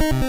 Welcome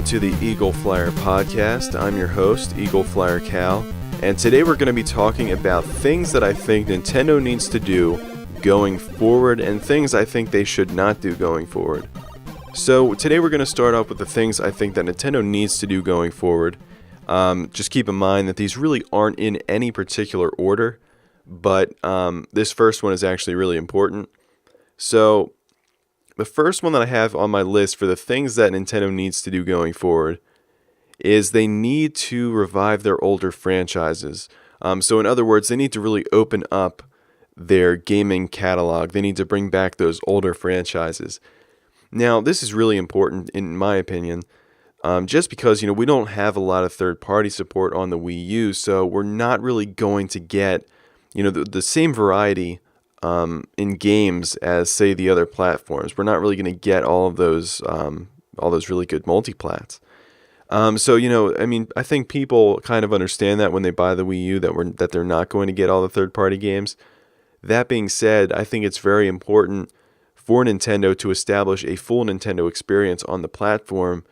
to the Eagle Flyer Podcast. I'm your host, Eagle Flyer Cal, and today we're going to be talking about things that I think Nintendo needs to do going forward and things I think they should not do going forward. So today we're going to start off with the things I think that Nintendo needs to do going forward. Just keep in mind that these really aren't in any particular order, but this first one is actually really important. So the first one that I have on my list for the things that Nintendo needs to do going forward is they need to revive their older franchises. So in other words, they need to really open up their gaming catalog. They need to bring back those older franchises. Now, this is really important in my opinion, just because, we don't have a lot of third-party support on the Wii U, so we're not really going to get, the same variety in games as, say, the other platforms. We're not really going to get all those really good multiplats. I think people kind of understand that when they buy the Wii U that they're not going to get all the third-party games. That being said, I think it's very important for Nintendo to establish a full Nintendo experience on the platform.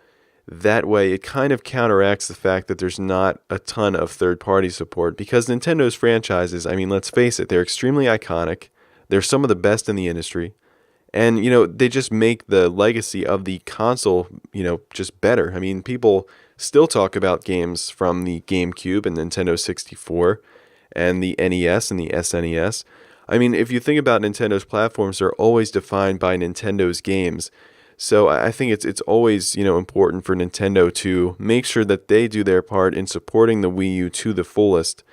That way, it kind of counteracts the fact that there's not a ton of third-party support, because Nintendo's franchises, let's face it, they're extremely iconic. They're some of the best in the industry. And, they just make the legacy of the console, just better. People still talk about games from the GameCube and Nintendo 64 and the NES and the SNES. If you think about Nintendo's platforms, they're always defined by Nintendo's games. So I think it's always, important for Nintendo to make sure that they do their part in supporting the Wii U to the fullest.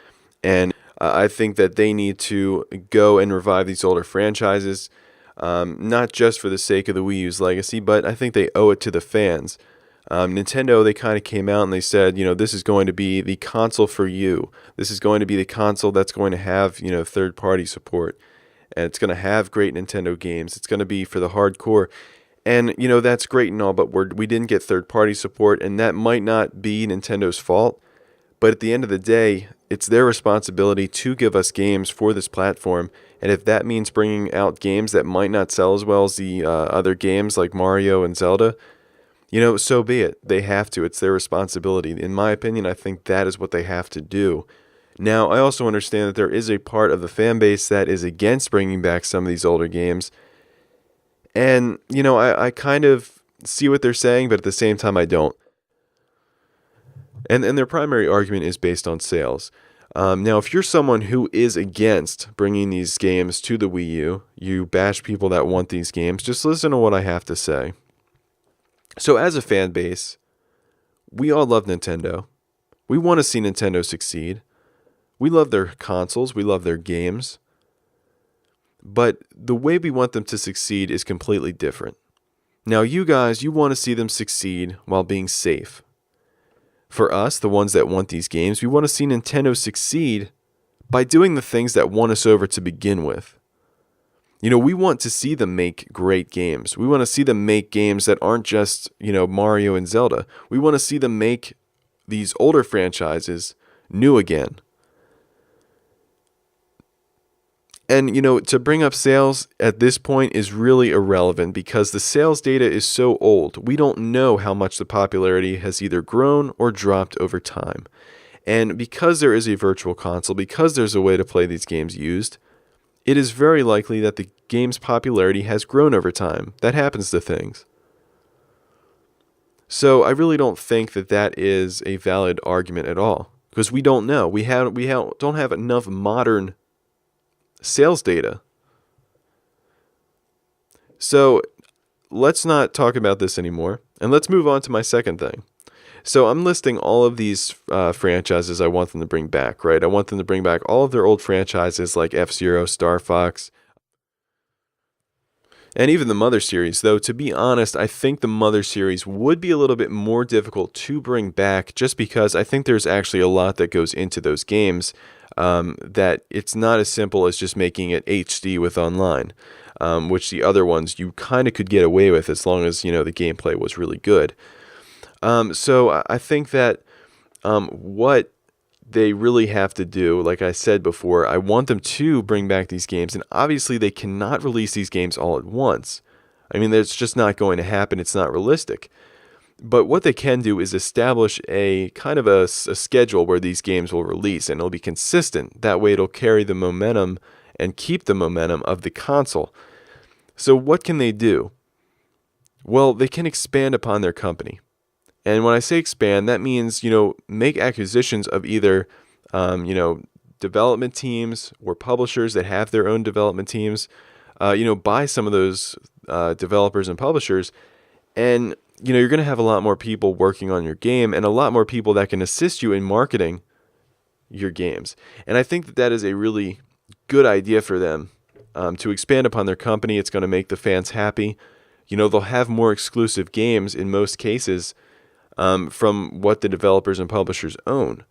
And I think that they need to go and revive these older franchises, not just for the sake of the Wii U's legacy, but I think they owe it to the fans. Nintendo, they kind of came out and they said, this is going to be the console for you. This is going to be the console that's going to have, third-party support. And it's going to have great Nintendo games. It's going to be for the hardcore. And, that's great and all, but we didn't get third-party support, and that might not be Nintendo's fault. But at the end of the day, it's their responsibility to give us games for this platform. And if that means bringing out games that might not sell as well as the other games like Mario and Zelda, so be it. They have to. It's their responsibility. In my opinion, I think that is what they have to do. Now, I also understand that there is a part of the fan base that is against bringing back some of these older games. And, I kind of see what they're saying, but at the same time, I don't. And their primary argument is based on sales. Now, if you're someone who is against bringing these games to the Wii U, you bash people that want these games, just listen to what I have to say. So as a fan base, we all love Nintendo. We want to see Nintendo succeed. We love their consoles. We love their games. But the way we want them to succeed is completely different. Now, you guys, you want to see them succeed while being safe. For us, the ones that want these games, we want to see Nintendo succeed by doing the things that won us over to begin with. We want to see them make great games. We want to see them make games that aren't just, Mario and Zelda. We want to see them make these older franchises new again. And, to bring up sales at this point is really irrelevant because the sales data is so old. We don't know how much the popularity has either grown or dropped over time. And because there is a virtual console, because there's a way to play these games used, it is very likely that the game's popularity has grown over time. That happens to things. So I really don't think that is a valid argument at all because we don't know. We don't have enough modern sales data. So let's not talk about this anymore, and let's move on to my second thing. So I'm listing all of these franchises I want them to bring back, right? I want them to bring back all of their old franchises like F-Zero, Star Fox, And even the Mother series, though, to be honest, I think the Mother series would be a little bit more difficult to bring back just because I think there's actually a lot that goes into those games, that it's not as simple as just making it HD with online, which the other ones you kind of could get away with as long as, the gameplay was really good. So I think that what they really have to do, like I said before, I want them to bring back these games, and obviously they cannot release these games all at once. I mean, that's just not going to happen. It's not realistic. But what they can do is establish a kind of a schedule where these games will release, and it'll be consistent. That way it'll carry the momentum and keep the momentum of the console. So what can they do? Well, they can expand upon their company. And when I say expand, that means, make acquisitions of either, development teams or publishers that have their own development teams, buy some of those developers and publishers. And, you're going to have a lot more people working on your game and a lot more people that can assist you in marketing your games. And I think that is a really good idea for them to expand upon their company. It's going to make the fans happy. They'll have more exclusive games in most cases, from what the developers and publishers own.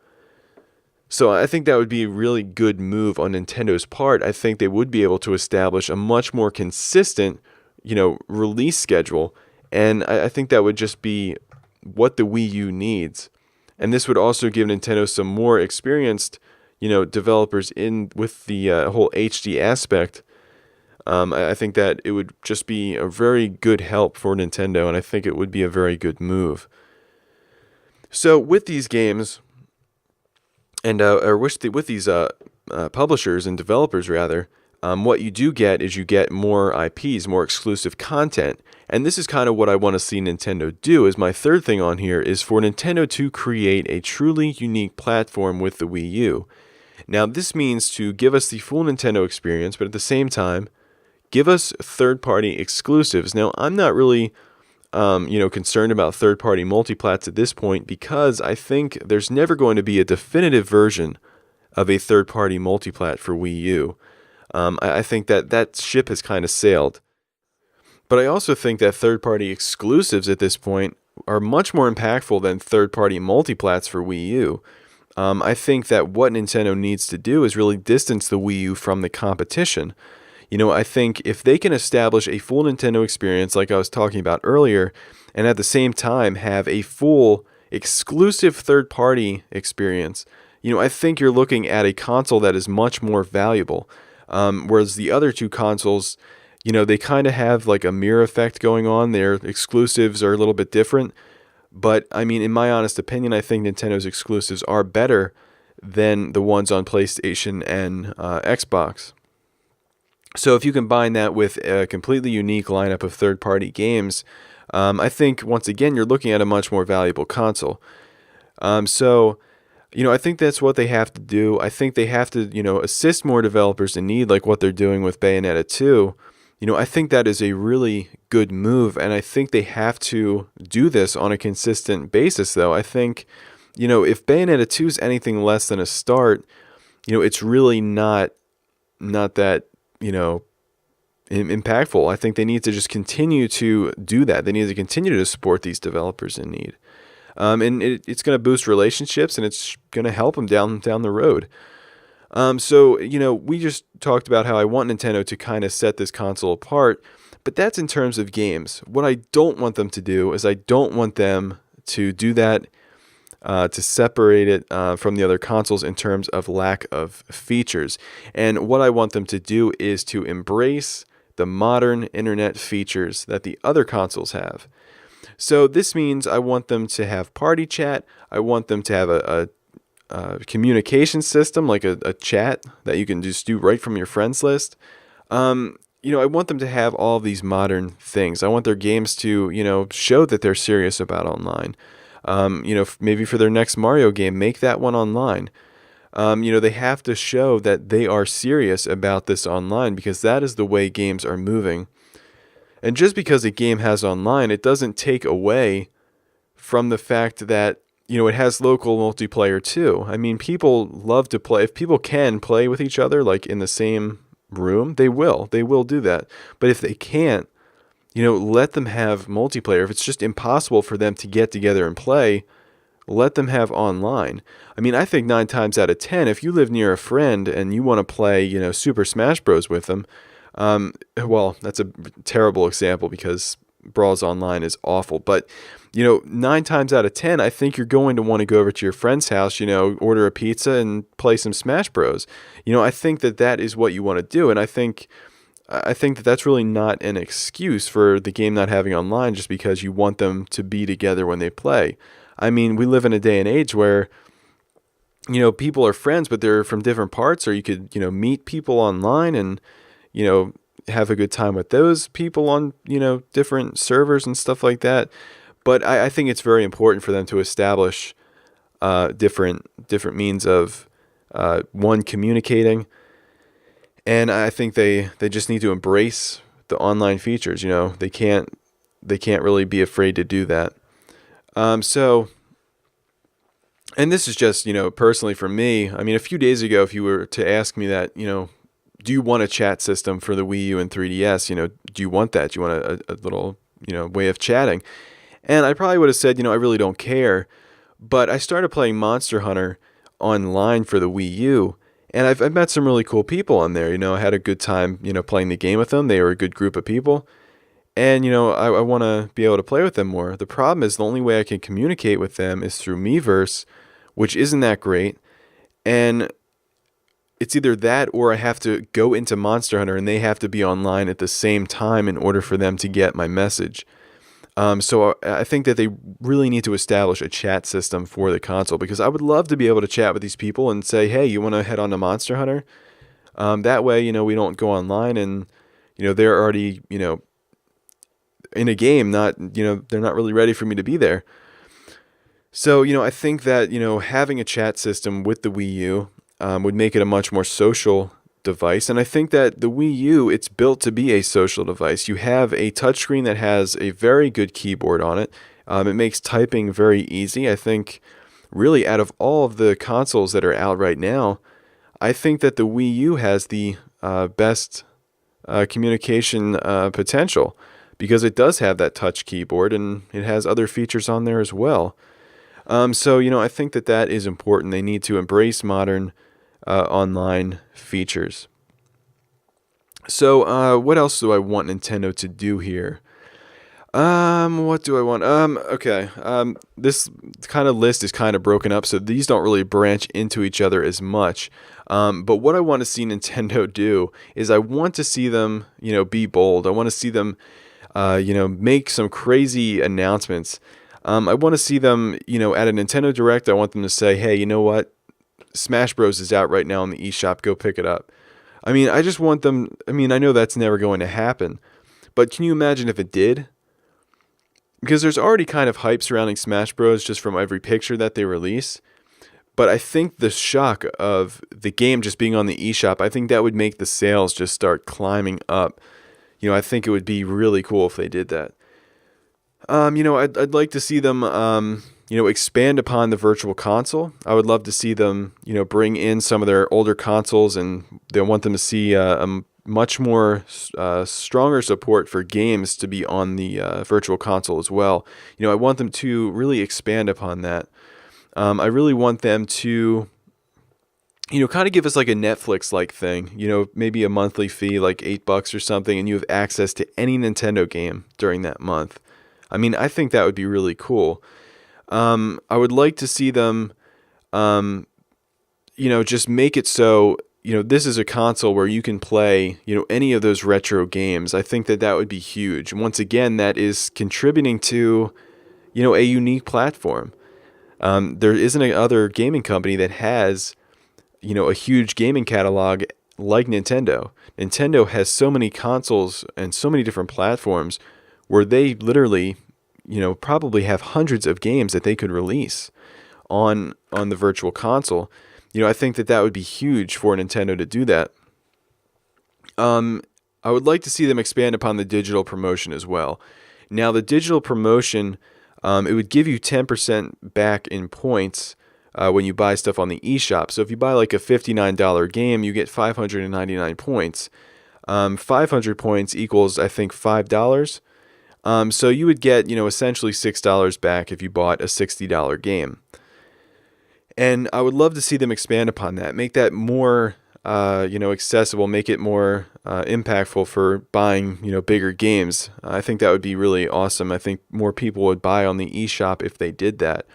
So I think that would be a really good move on Nintendo's part. I think they would be able to establish a much more consistent, release schedule. And I think that would just be what the Wii U needs. And this would also give Nintendo some more experienced, developers in with the whole HD aspect. I think that it would just be a very good help for Nintendo, and I think it would be a very good move. So with these games, and with these publishers and developers rather, what you do get is you get more IPs, more exclusive content, and this is kind of what I want to see Nintendo do. Is my third thing on here is for Nintendo to create a truly unique platform with the Wii U. Now this means to give us the full Nintendo experience, but at the same time, give us third-party exclusives. Now I'm not really concerned about third-party multiplats at this point because I think there's never going to be a definitive version of a third-party multiplat for Wii U. I think that ship has kind of sailed. But I also think that third-party exclusives at this point are much more impactful than third-party multiplats for Wii U. I think that what Nintendo needs to do is really distance the Wii U from the competition. I think if they can establish a full Nintendo experience like I was talking about earlier, and at the same time have a full exclusive third-party experience, I think you're looking at a console that is much more valuable. Whereas the other two consoles, they kind of have like a mirror effect going on. Their exclusives are a little bit different. But, I mean, in my honest opinion, I think Nintendo's exclusives are better than the ones on PlayStation and Xbox. So if you combine that with a completely unique lineup of third-party games, I think, once again, you're looking at a much more valuable console. So, I think that's what they have to do. I think they have to, assist more developers in need, like what they're doing with Bayonetta 2. I think that is a really good move, and I think they have to do this on a consistent basis, though. I think, if Bayonetta 2 is anything less than a start, it's really not that, impactful. I think they need to just continue to do that. They need to continue to support these developers in need. And it's going to boost relationships, and it's going to help them down the road. So, we just talked about how I want Nintendo to kind of set this console apart, but that's in terms of games. What I don't want them to do is I don't want them to do that, to separate it from the other consoles in terms of lack of features. And what I want them to do is to embrace the modern internet features that the other consoles have. So this means I want them to have party chat. I want them to have a communication system, like a chat that you can just do right from your friends list. I want them to have all these modern things. I want their games to, show that they're serious about online. Maybe for their next Mario game, make that one online. They have to show that they are serious about this online because that is the way games are moving. And just because a game has online, it doesn't take away from the fact that, it has local multiplayer too. I mean, people love to play. If people can play with each other, like in the same room, they will. They will do that. But if they can't, let them have multiplayer. If it's just impossible for them to get together and play, let them have online. I mean, I think 9 times out of 10, if you live near a friend and you want to play, Super Smash Bros. With them, well, that's a terrible example because Brawls Online is awful. But, 9 times out of 10, I think you're going to want to go over to your friend's house, order a pizza and play some Smash Bros. I think that is what you want to do. And I think that that's really not an excuse for the game not having online just because you want them to be together when they play. I mean, we live in a day and age where, people are friends, but they're from different parts, or you could, meet people online and, have a good time with those people on, different servers and stuff like that. But I think it's very important for them to establish different means of, one, communicating. And I think they just need to embrace the online features. They can't really be afraid to do that. So, and this is just, personally for me, I mean, a few days ago, if you were to ask me that, do you want a chat system for the Wii U and 3DS? Do you want that? Do you want a little, way of chatting? And I probably would have said, I really don't care. But I started playing Monster Hunter online for the Wii U, and I've met some really cool people on there. I had a good time, playing the game with them. They were a good group of people. And, I want to be able to play with them more. The problem is the only way I can communicate with them is through Miiverse, which isn't that great. And it's either that or I have to go into Monster Hunter and they have to be online at the same time in order for them to get my message. So I think that they really need to establish a chat system for the console, because I would love to be able to chat with these people and say, hey, you want to head on to Monster Hunter? That way, we don't go online and, they're already, in a game, they're not really ready for me to be there. So, I think that, having a chat system with the Wii U would make it a much more social device. And I think that the Wii U, it's built to be a social device. You have a touchscreen that has a very good keyboard on it. It makes typing very easy. I think really out of all of the consoles that are out right now, I think that the Wii U has the best communication potential, because it does have that touch keyboard and it has other features on there as well. So, I think that is important. They need to embrace modern online features. So, what else do I want Nintendo to do here? What do I want? Okay. This kind of list is kind of broken up, so these don't really branch into each other as much. But what I want to see Nintendo do is I want to see them, be bold. I want to see them, make some crazy announcements. I want to see them, at a Nintendo Direct, I want them to say, hey, you know what? Smash Bros. Is out right now on the eShop. Go pick it up. I mean, I just want them, I know that's never going to happen, but can you imagine if it did? Because there's already kind of hype surrounding Smash Bros. Just from every picture that they release. But I think the shock of the game just being on the eShop, I think that would make the sales just start climbing up. I think it would be really cool if they did that. I'd like to see them, expand upon the Virtual Console. I would love to see them, bring in some of their older consoles, and they want them to see a much more stronger support for games to be on the Virtual Console as well. I want them to really expand upon that. I really want them to, kind of give us like a Netflix-like thing, maybe a monthly fee, like $8 or something, and you have access to any Nintendo game during that month. I think that would be really cool. I would like to see them, just make it so, this is a console where you can play, any of those retro games. I think that would be huge. Once again, that is contributing to, a unique platform. There isn't another gaming company that has, a huge gaming catalog like Nintendo. Nintendo has so many consoles and so many different platforms where they literally, probably have hundreds of games that they could release on the Virtual Console. I think that would be huge for Nintendo to do that. I would like to see them expand upon the digital promotion as well. Now, the digital promotion, it would give you 10% back in points when you buy stuff on the eShop. So if you buy like a $59 game, you get 599 points. 500 points equals, I think, $5. So you would get, essentially $6 back if you bought a $60 game. And I would love to see them expand upon that, make that more, accessible, make it more impactful for buying, bigger games. I think that would be really awesome. I think more people would buy on the eShop if they did that.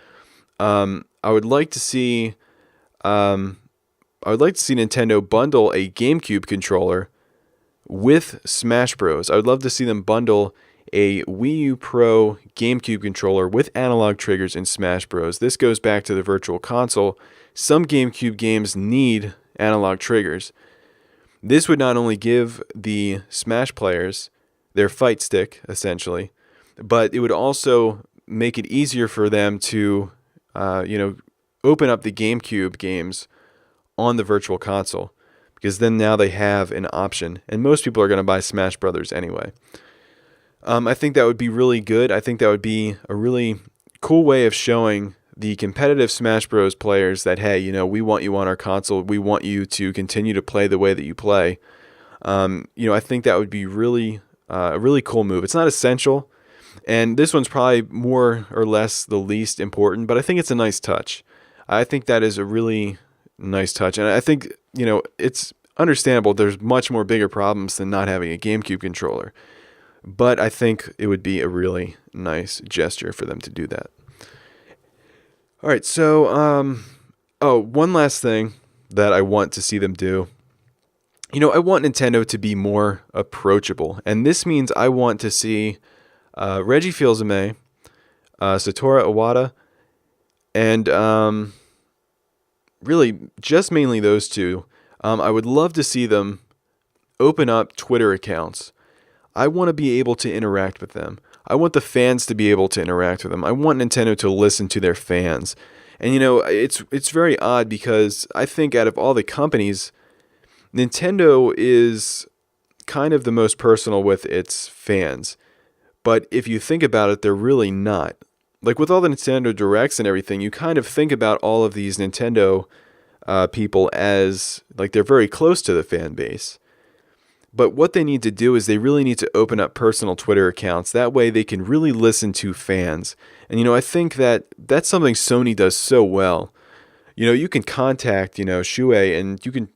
I would like to see, Nintendo bundle a GameCube controller with Smash Bros. I would love to see them bundle a Wii U Pro GameCube controller with analog triggers in Smash Bros. This goes back to the Virtual Console. Some GameCube games need analog triggers. This would not only give the Smash players their fight stick, essentially, but it would also make it easier for them to, open up the GameCube games on the Virtual Console, because then now they have an option, and most people are going to buy Smash Brothers anyway. I think that would be really good. I think that would be a really cool way of showing the competitive Smash Bros. Players that, hey, we want you on our console. We want you to continue to play the way that you play. I think that would be really a really cool move. It's not essential, and this one's probably more or less the least important, but I think it's a nice touch. I think that is a really nice touch, and I think, it's understandable. There's much more bigger problems than not having a GameCube controller. But I think it would be a really nice gesture for them to do that. All right, so, one last thing that I want to see them do. I want Nintendo to be more approachable. And this means I want to see Reggie Fils-Aimé, Satoru Iwata, and really just mainly those two. I would love to see them open up Twitter accounts. I want to be able to interact with them. I want the fans to be able to interact with them. I want Nintendo to listen to their fans. And it's very odd, because I think out of all the companies, Nintendo is kind of the most personal with its fans. But if you think about it, they're really not. Like with all the Nintendo Directs and everything, you kind of think about all of these Nintendo people as like they're very close to the fan base. But what they need to do is they really need to open up personal Twitter accounts. That way they can really listen to fans. And, I think that that's something Sony does so well. You can contact, Shuei, and you can,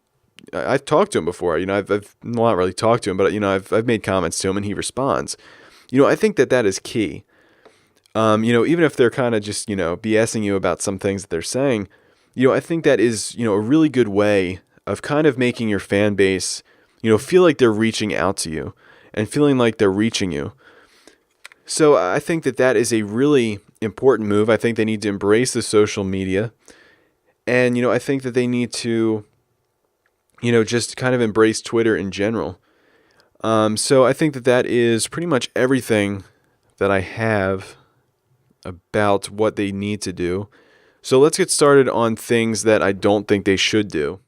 I've talked to him before. I've not really talked to him, but, I've made comments to him and he responds. I think that is key. Even if they're kind of just, BSing you about some things that they're saying, I think that is, a really good way of kind of making your fan base, feel like they're reaching out to you and feeling like they're reaching you. So I think that is a really important move. I think they need to embrace the social media. And, I think that they need to, just kind of embrace Twitter in general. So I think that is pretty much everything that I have about what they need to do. So let's get started on things that I don't think they should do.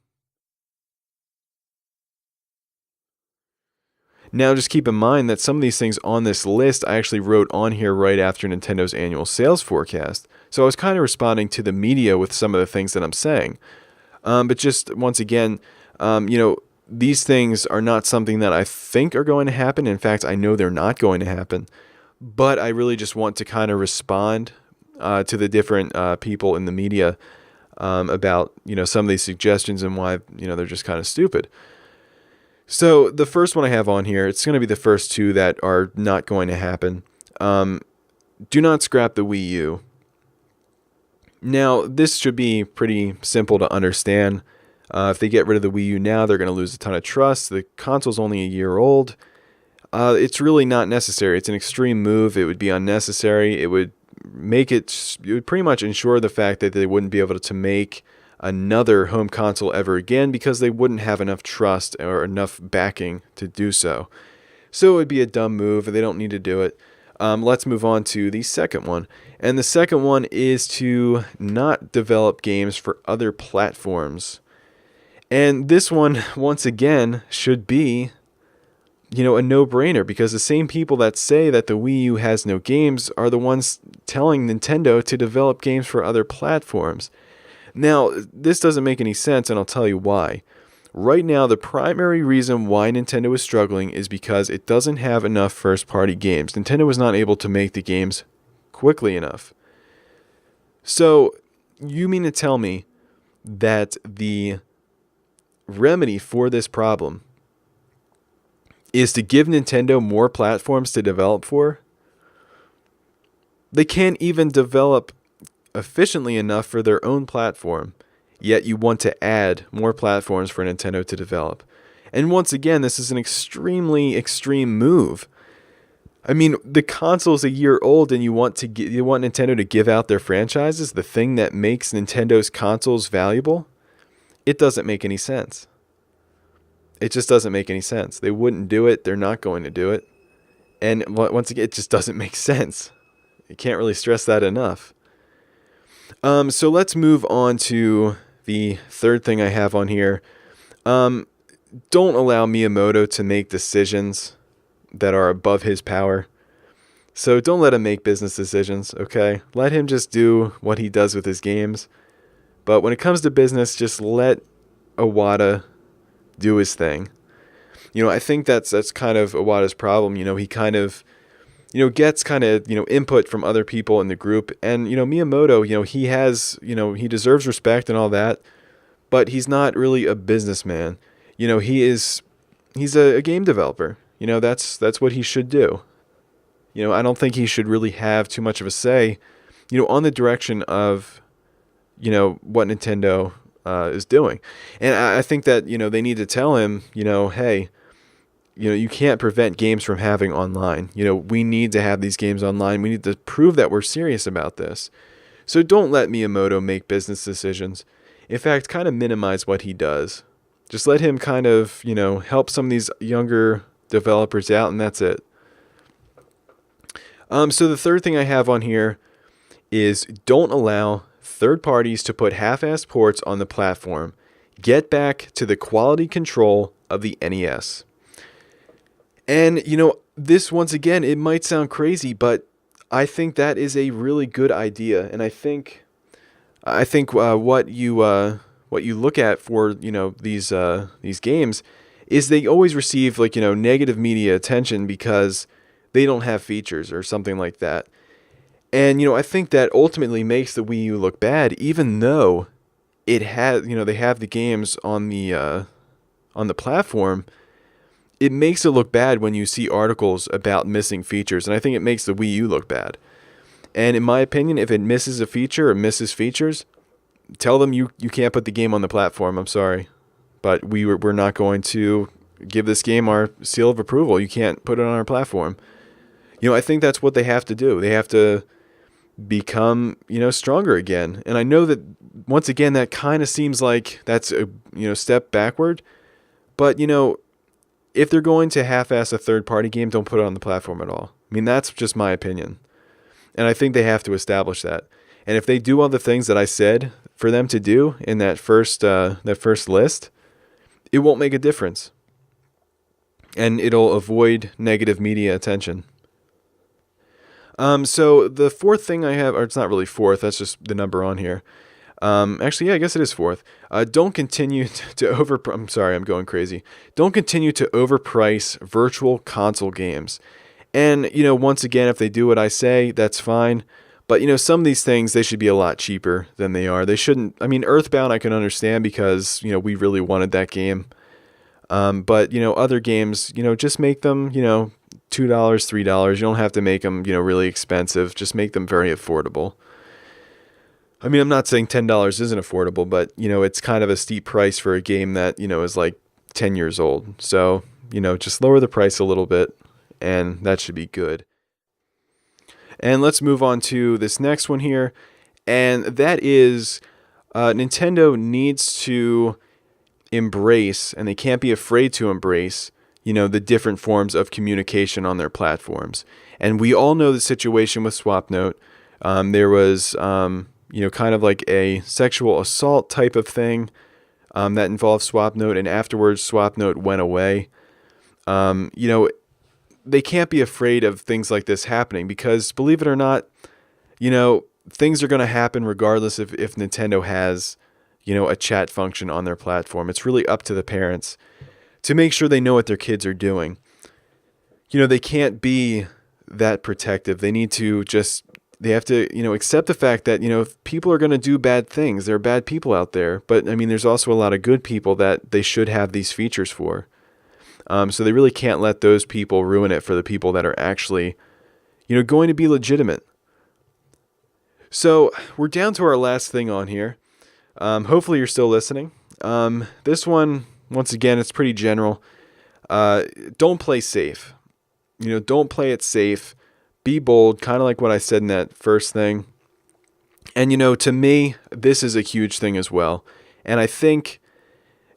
Now, just keep in mind that some of these things on this list I actually wrote on here right after Nintendo's annual sales forecast. So I was kind of responding to the media with some of the things that I'm saying. But just once again, these things are not something that I think are going to happen. In fact, I know they're not going to happen. But I really just want to kind of respond to the different people in the media about, some of these suggestions and why, they're just kind of stupid. So the first one I have on here, it's going to be the first two that are not going to happen. Do not scrap the Wii U. Now, this should be pretty simple to understand. If they get rid of the Wii U now, they're going to lose a ton of trust. The console's only a year old. It's really not necessary. It's an extreme move. It would be unnecessary. It would pretty much ensure the fact that they wouldn't be able to make another home console ever again, because they wouldn't have enough trust or enough backing to do so. So it would be a dumb move. They don't need to do it. Let's move on to the second one. And the second one is to not develop games for other platforms. And this one, once again, should be, a no-brainer, because the same people that say that the Wii U has no games are the ones telling Nintendo to develop games for other platforms. Now, this doesn't make any sense, and I'll tell you why. Right now, the primary reason why Nintendo is struggling is because it doesn't have enough first-party games. Nintendo is not able to make the games quickly enough. So, you mean to tell me that the remedy for this problem is to give Nintendo more platforms to develop for? They can't even develop efficiently enough for their own platform, yet you want to add more platforms for Nintendo to develop. And once again, this is an extremely extreme move. I mean, the console's a year old and you want Nintendo to give out their franchises, the thing that makes Nintendo's consoles valuable? It doesn't make any sense. It just doesn't make any sense. They wouldn't do it. They're not going to do it. And once again, it just doesn't make sense. You can't really stress that enough. So let's move on to the third thing I have on here. Don't allow Miyamoto to make decisions that are above his power. So don't let him make business decisions, okay? Let him just do what he does with his games. But when it comes to business, just let Iwata do his thing. I think that's kind of Iwata's problem. He kind of gets kind of, input from other people in the group. And, Miyamoto, he has, he deserves respect and all that, but he's not really a businessman. He's a game developer. That's what he should do. I don't think he should really have too much of a say, on the direction of, what Nintendo is doing. And I think that, they need to tell him, hey, you can't prevent games from having online. We need to have these games online. We need to prove that we're serious about this. So don't let Miyamoto make business decisions. In fact, kind of minimize what he does. Just let him kind of, help some of these younger developers out, and that's it. So the third thing I have on here is don't allow third parties to put half-assed ports on the platform. Get back to the quality control of the NES. And, this, once again, it might sound crazy, but I think that is a really good idea. And I think what you look at for, these games is they always receive, negative media attention because they don't have features or something like that. And, I think that ultimately makes the Wii U look bad, even though it has, they have the games on the platform. It makes it look bad when you see articles about missing features, and I think it makes the Wii U look bad. And in my opinion, if it misses a feature or misses features, tell them you can't put the game on the platform. I'm sorry, but we're not going to give this game our seal of approval. You can't put it on our platform. I think that's what they have to do. They have to become, stronger again. And I know that, once again, that kind of seems like that's a, step backward. But, if they're going to half-ass a third-party game, don't put it on the platform at all. I mean, that's just my opinion. And I think they have to establish that. And if they do all the things that I said for them to do in that first list, it won't make a difference. And it'll avoid negative media attention. So the fourth thing I have, or it's not really fourth, that's just the number on here. Actually, yeah, I guess it is fourth. Don't continue to I'm sorry, I'm going crazy. Don't continue to overprice virtual console games. And, once again, if they do what I say, that's fine. But, some of these things, they should be a lot cheaper than they are. They shouldn't, Earthbound I can understand because, we really wanted that game. But, other games, just make them, $2, $3. You don't have to make them, really expensive. Just make them very affordable. I'm not saying $10 isn't affordable, but, it's kind of a steep price for a game that, is like 10 years old. So, just lower the price a little bit, and that should be good. And let's move on to this next one here, and that is Nintendo needs to embrace, and they can't be afraid to embrace, the different forms of communication on their platforms. And we all know the situation with Swapnote. There was, kind of like a sexual assault type of thing that involved Swapnote, and afterwards Swapnote went away. They can't be afraid of things like this happening because, believe it or not, things are going to happen regardless if Nintendo has, a chat function on their platform. It's really up to the parents to make sure they know what their kids are doing. They can't be that protective. They have to, accept the fact that, people are going to do bad things. There are bad people out there. But, there's also a lot of good people that they should have these features for. So they really can't let those people ruin it for the people that are actually, going to be legitimate. So we're down to our last thing on here. Hopefully you're still listening. This one, once again, it's pretty general. Don't play safe. Don't play it safe. Be bold, kind of like what I said in that first thing. And, to me, this is a huge thing as well. And I think,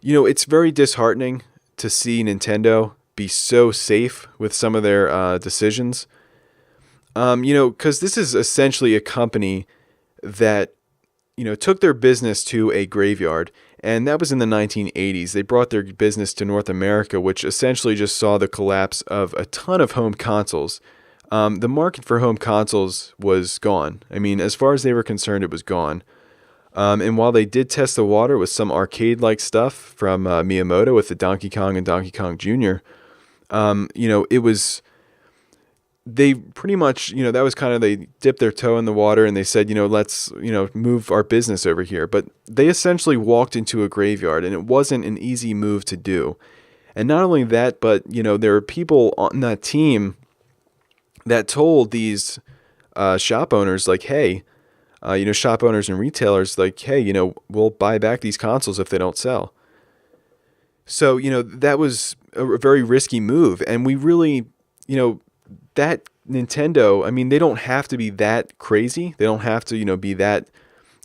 it's very disheartening to see Nintendo be so safe with some of their decisions. Because this is essentially a company that, took their business to a graveyard. And that was in the 1980s. They brought their business to North America, which essentially just saw the collapse of a ton of home consoles. The market for home consoles was gone. As far as they were concerned, it was gone. And while they did test the water with some arcade-like stuff from Miyamoto with the Donkey Kong and Donkey Kong Jr., it was... They pretty much, that was kind of, they dipped their toe in the water and they said, let's, move our business over here. But they essentially walked into a graveyard, and it wasn't an easy move to do. And not only that, but, there are people on that team that told these shop owners, like, hey, shop owners and retailers, like, hey, we'll buy back these consoles if they don't sell. So, that was a very risky move. And we really, that Nintendo, they don't have to be that crazy. They don't have to, be that,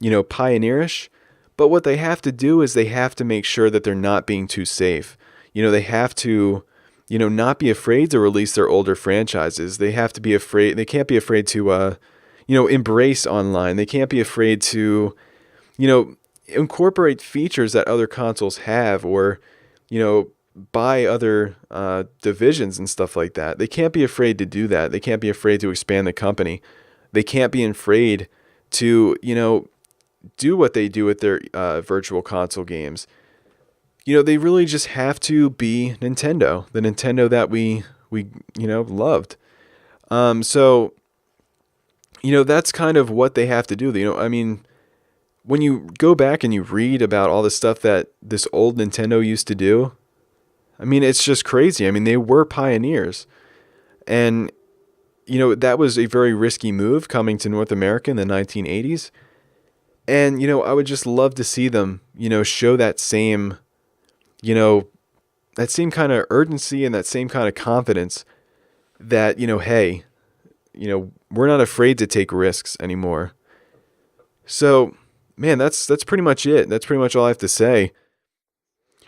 pioneerish. But what they have to do is they have to make sure that they're not being too safe. They have to, not be afraid to release their older franchises. They have to be afraid. They can't be afraid to, embrace online. They can't be afraid to, incorporate features that other consoles have, or, buy other divisions and stuff like that. They can't be afraid to do that. They can't be afraid to expand the company. They can't be afraid to, do what they do with their virtual console games. They really just have to be Nintendo, the Nintendo that we loved. So, that's kind of what they have to do. When you go back and you read about all the stuff that this old Nintendo used to do, it's just crazy. They were pioneers. And, that was a very risky move coming to North America in the 1980s. And, I would just love to see them, show that same, that same kind of urgency and that same kind of confidence that, hey, we're not afraid to take risks anymore. So, man, that's pretty much it. That's pretty much all I have to say.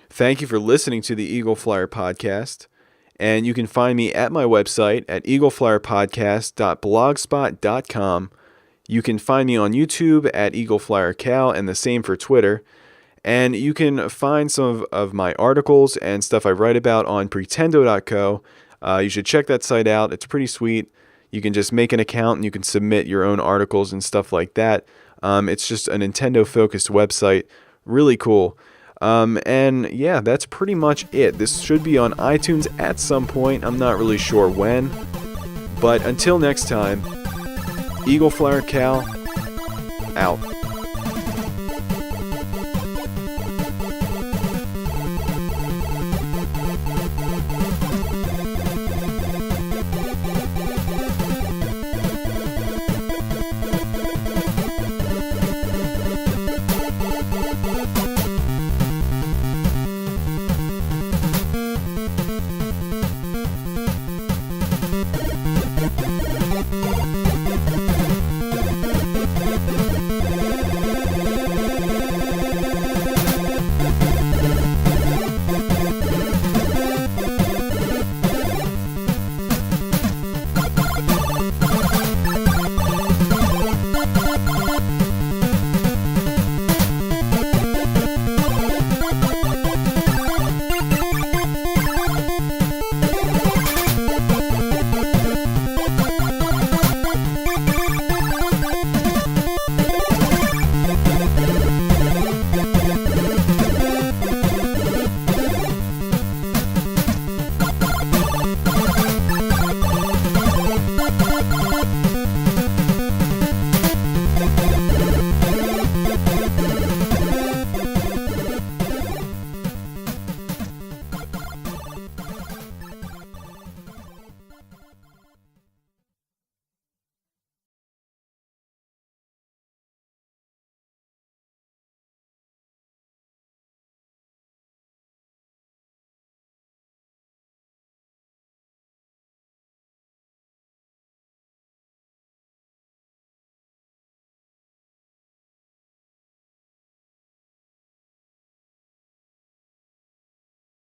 Thank you for listening to the Eagle Flyer Podcast, and you can find me at my website at EagleFlyerPodcast.blogspot.com. You can find me on YouTube at EagleFlyerCal, and the same for Twitter. And you can find some of my articles and stuff I write about on Pretendo.co. You should check that site out. It's pretty sweet. You can just make an account and you can submit your own articles and stuff like that. It's just a Nintendo-focused website. Really cool. And yeah, that's pretty much it. This should be on iTunes at some point. I'm not really sure when. But until next time, Eagle Flyer Cal, out.